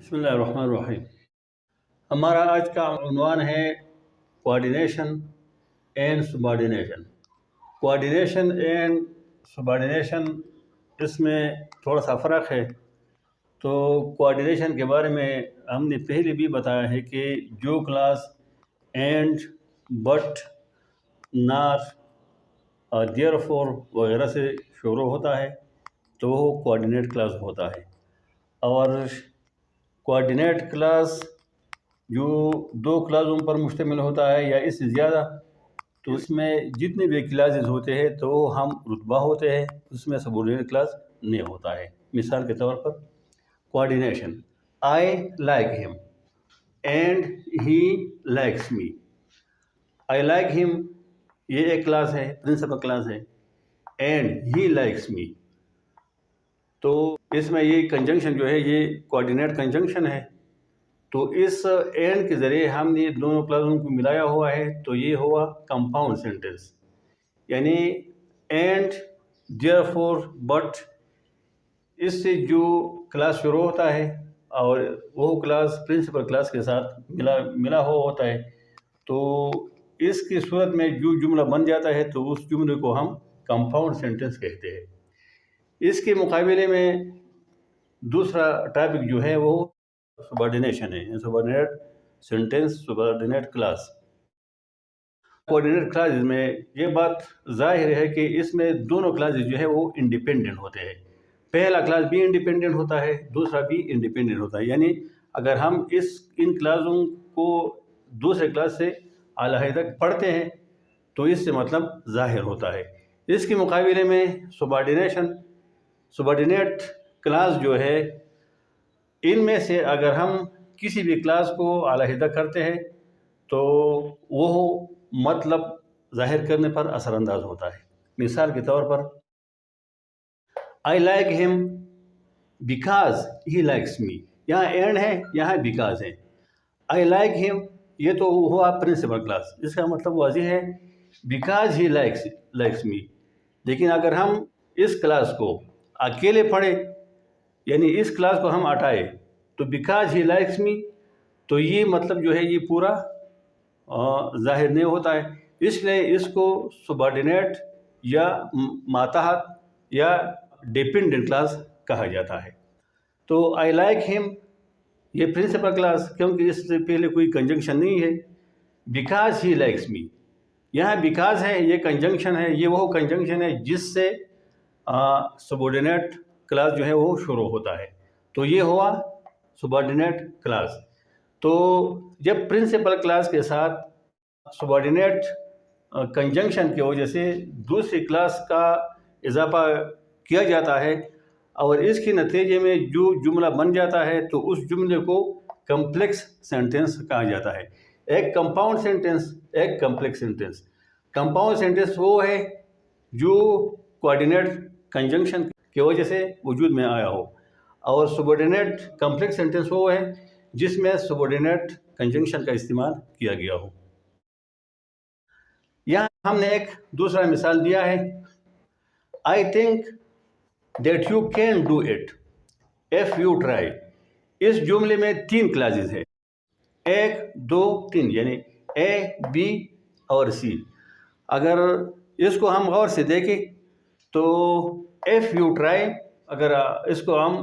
بسم اللہ الرحمن الرحیم۔ ہمارا آج کا عنوان ہے coordination and subordination. Coordination and subordination, اس میں تھوڑا سا فرق ہے۔ تو کوآرڈینیشن کے بارے میں ہم نے پہلے بھی بتایا ہے کہ جو کلاس اینڈ، بٹ، نار اور دیئر فور وغیرہ سے شروع ہوتا ہے تو وہ کوآرڈینیٹ کلاس ہوتا ہے، اور کوآرڈینیٹ کلاس جو دو کلاسوں پر مشتمل ہوتا ہے یا اس سے زیادہ، تو اس میں جتنے بھی کلاسز ہوتے ہیں تو ہم رتبہ ہوتے ہیں، اس میں سبارڈینیٹ کلاس نہیں ہوتا ہے۔ مثال کے طور پر کوآرڈینیشن، آئی لائک ہم and he likes me. I like ہم یہ ایک کلاس ہے، پرنسپل کلاس ہے، اینڈ ہی لائکس می، تو اس میں یہ کنجنکشن جو ہے یہ کوآرڈینیٹ کنجنکشن ہے۔ تو اس اینڈ کے ذریعے ہم نے دونوں کلاسوں کو ملایا ہوا ہے، تو یہ ہوا کمپاؤنڈ سینٹنس، یعنی اینڈ، دیئر فور، بٹ، اس سے جو کلاس شروع ہوتا ہے اور وہ کلاس پرنسپل کلاس کے ساتھ ملا ہوا ہوتا ہے، تو اس کی صورت میں جو جملہ بن جاتا ہے تو اس جملے کو ہم کمپاؤنڈ سینٹنس کہتے ہیں۔ اس کے مقابلے میں دوسرا ٹاپک جو ہے وہ سبارڈینیشن ہے، subordinate sentence, subordinate class. Coordinate class میں یہ بات ظاہر ہے کہ اس میں دونوں کلاسز جو ہے وہ انڈیپینڈنٹ ہوتے ہیں۔ پہلا کلاس بھی انڈیپینڈنٹ ہوتا ہے، دوسرا بھی انڈیپینڈنٹ ہوتا ہے، یعنی اگر ہم ان کلاسوں کو دوسرے کلاس سے علیحدہ پڑھتے ہیں تو اس سے مطلب ظاہر ہوتا ہے۔ اس کے مقابلے میں سبارڈینیٹ کلاس جو ہے، ان میں سے اگر ہم کسی بھی کلاس کو علیحدہ کرتے ہیں تو وہ مطلب ظاہر کرنے پر اثر انداز ہوتا ہے۔ مثال کے طور پر آئی لائک ہم بیکاز ہی لائکس می، یہاں اینڈ ہے، یہاں بیکاز ہے۔ آئی لائک ہم یہ تو ہوا پرنسپل کلاس، اس کا مطلب واضح ہے بیکاز ہی لائکس می۔ لیکن اگر ہم اس کلاس کو اکیلے پڑھیں، یعنی اس کلاس کو ہم ہٹائے تو بیکاز ہی لائکس می، تو یہ مطلب جو ہے یہ پورا ظاہر نہیں ہوتا ہے، اس لیے اس کو سبارڈینیٹ یا ماتحت یا ڈیپینڈنٹ کلاس کہا جاتا ہے۔ تو آئی لائک ہم یہ پرنسپل کلاس، کیونکہ اس سے پہلے کوئی کنجنکشن نہیں ہے۔ بیکاز ہی لائکس می، یہاں بیکاز ہے، یہ کنجنکشن ہے، یہ وہ کنجنکشن ہے جس سے سبارڈینیٹ کلاس جو ہے وہ شروع ہوتا ہے، تو یہ ہوا سبارڈینیٹ کلاس۔ تو جب پرنسپل کلاس کے ساتھ سبارڈینیٹ کنجنکشن کی وجہ سے دوسری کلاس کا اضافہ کیا جاتا ہے اور اس کے نتیجے میں جو جملہ بن جاتا ہے تو اس جملے کو کمپلیکس سینٹنس کہا جاتا ہے۔ ایک کمپاؤنڈ سینٹنس، ایک کمپلیکس سینٹنس۔ کمپاؤنڈ سینٹنس وہ ہے جو کوآرڈینیٹ کنجنکشن کی وجہ سے وجود میں آیا ہو، اور سبارڈینیٹ کمپلیکس سینٹنس وہ ہے جس میں سبارڈینیٹ کنجنکشن کا استعمال کیا گیا ہو۔ یہاں ہم نے ایک دوسرا مثال دیا ہے، I think that you can do it if you try۔ اس جملے میں 3 کلاسز ہیں، 1 2 3، یعنی A B اور C۔ اگر اس کو ہم غور سے دیکھیں تو if you try اگر اس کو ہم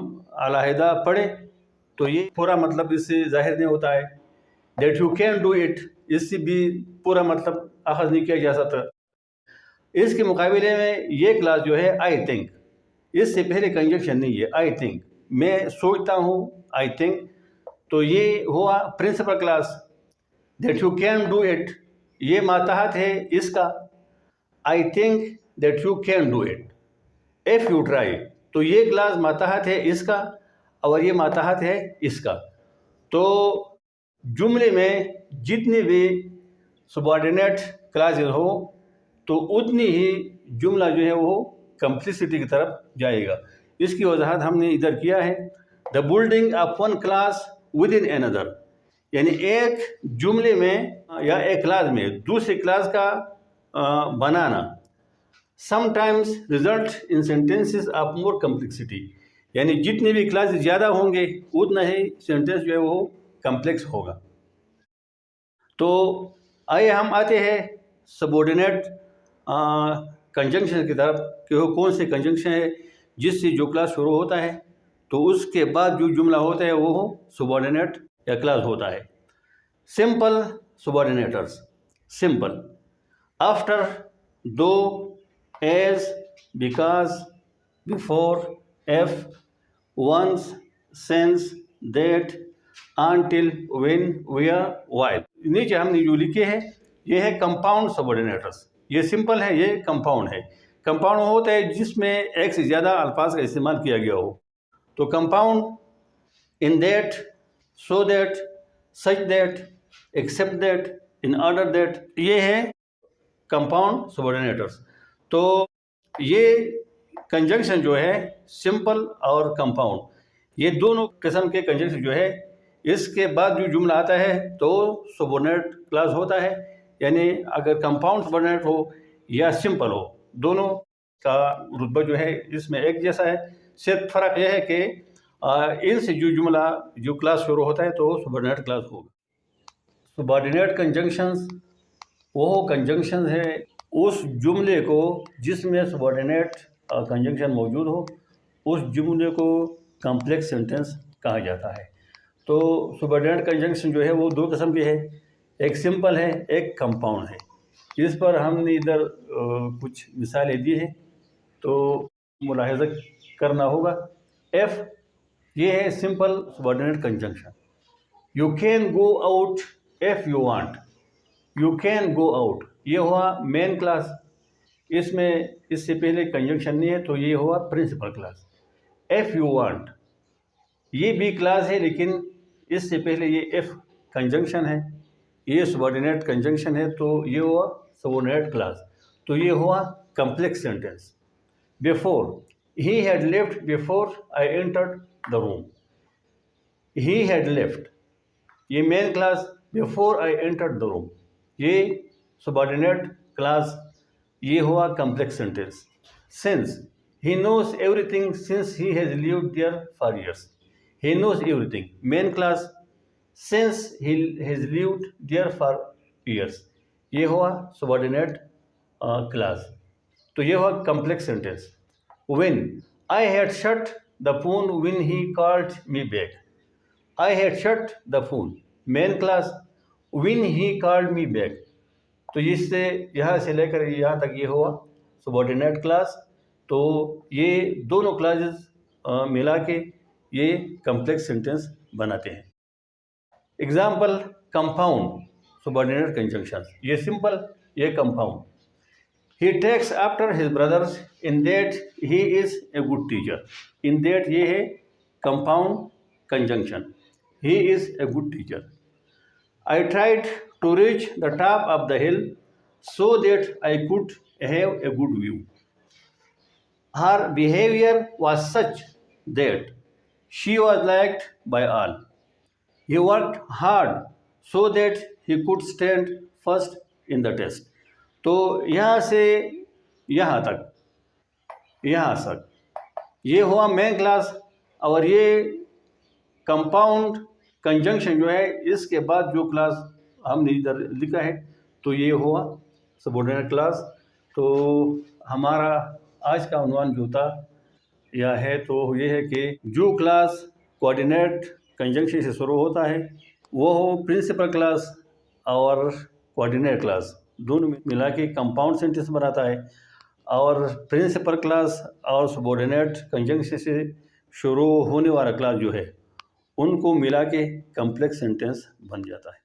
علیحدہ پڑھیں تو یہ پورا مطلب اس سے ظاہر نہیں ہوتا ہے۔ that you can do it اس سے بھی پورا مطلب اخذ نہیں کیا جا سکتا۔ اس کے مقابلے میں یہ کلاس جو ہے I think، اس سے پہلے کنجنکشن نہیں ہے، I think میں سوچتا ہوں، I think، تو یہ ہوا principal clause. that you can do it یہ ماتحت ہے اس کا، I think that you can do it if you try، تو یہ کلاس ماتحت ہے اس کا اور یہ ماتحت ہے اس کا۔ تو جملے میں جتنے بھی سبارڈینیٹ کلاسز ہو تو اتنی ہی جملہ جو ہے وہ کمپلیسٹی کی طرف جائے گا۔ اس کی وضاحت ہم نے ادھر کیا ہے، the building of one class with in اندر، یعنی ایک جملے میں یا ایک کلاس میں دوسری کلاس کا بنانا۔ Sometimes result in sentences of more complexity, یعنی جتنے بھی کلاسز زیادہ ہوں گے اتنا ہی سینٹینس جو ہے وہ کمپلیکس ہوگا. تو آئیے ہم آتے ہیں سبورڈینیٹ کنجنکشن کی طرف کہ وہ کون سے کنجنکشن ہے جس سے جو کلاس شروع ہوتا ہے تو اس کے بعد جو جملہ ہوتا ہے وہ سبورڈینیٹ یا کلاس ہوتا ہے. Simple subordinators. Simple after, though, as, because, before, if, once, since, that, until, when, where, while. نیچے ہم نے جو لکھے ہیں یہ ہے کمپاؤنڈ سبورڈینیٹرز. یہ سمپل ہے, یہ کمپاؤنڈ ہے. کمپاؤنڈ ہوتا ہے جس میں ایک سے زیادہ الفاظ کا استعمال کیا گیا ہو. تو compound in that, so that, such that, accept that, in order that, یہ ہے کمپاؤنڈ سبورڈینیٹرز. تو یہ کنجنکشن جو ہے سمپل اور کمپاؤنڈ, یہ دونوں قسم کے کنجنکشن جو ہے اس کے بعد جو جملہ آتا ہے تو سبورڈینیٹ کلاس ہوتا ہے. یعنی اگر کمپاؤنڈ سبورڈینیٹ ہو یا سمپل ہو دونوں کا رتبہ جو ہے اس میں ایک جیسا ہے. صرف فرق یہ ہے کہ ان سے جو جملہ جو کلاس شروع ہوتا ہے تو سبورڈینیٹ کلاس ہوگا. سبارڈینیٹ کنجنکشنز وہ کنجنکشنز ہے اس جملے کو جس میں سبارڈینیٹ کنجنکشن موجود ہو اس جملے کو کمپلیکس سینٹینس کہا جاتا ہے. تو سبارڈینیٹ کنجنکشن جو ہے وہ دو قسم کے ہے, ایک سمپل ہے ایک کمپاؤنڈ ہے. اس پر ہم نے ادھر کچھ مثالیں دی ہیں تو ملاحظہ کرنا ہوگا. ایف یہ ہے simple subordinate conjunction. You can go out F you want. You can go out یہ ہوا مین کلاس, اس میں اس سے پہلے کنجنکشن نہیں ہے تو یہ ہوا principal clause. If you want یہ بھی کلاس ہے لیکن اس سے پہلے یہ ایف کنجنکشن ہے, یہ سبارڈینیٹ کنجنکشن ہے تو یہ ہوا سبارڈینیٹ کلاس. تو یہ ہوا complex sentence. Before he had left before I entered the room. He had left یہ main clause, before I entered the room یہ سبارڈینیٹ کلاس, یہ ہوا complex sentence. Since he knows everything since he has lived there for years. He knows everything main clause, since he has lived there for years یہ ہوا subordinate clause. تو یہ ہوا complex sentence. When I had shut the phone when he called me back. I had shut the phone main clause, when he called me back تو اس سے یہاں سے لے کر یہاں تک یہ ہوا سبارڈینیٹ کلاس. تو یہ دونوں کلاسز ملا کے یہ کمپلیکس سینٹینس بناتے ہیں. اگزامپل کمپاؤنڈ سبارڈینیٹ کنجنکشن, یہ سمپل یہ compound. He takes after his brothers in that he is a good teacher. In that یہ ہے compound conjunction, he is a good teacher. I tried to reach the top of the hill so that I could have a good view. Her behavior was such that she was liked by all. He worked hard so that he could stand first in the test. تو یہاں سے یہاں تک یہ ہوا مین class, اور یہ compound conjunction جو ہے اس کے بعد جو کلاس ہم نے ادھر لکھا ہے تو یہ ہوا سبارڈینیٹ کلاس. تو ہمارا آج کا عنوان جو تھا یا ہے تو یہ ہے کہ جو کلاس کوآرڈینیٹ کنجنکشن سے شروع ہوتا ہے وہ ہو پرنسپل کلاس اور کوآرڈینیٹ کلاس, دونوں ملا کے کمپاؤنڈ سینٹینس بناتا ہے. اور پرنسپل کلاس اور سبارڈینیٹ کنجنکشن سے شروع ہونے والا کلاس جو ہے ان کو ملا کے کمپلیکس سینٹینس بن جاتا ہے.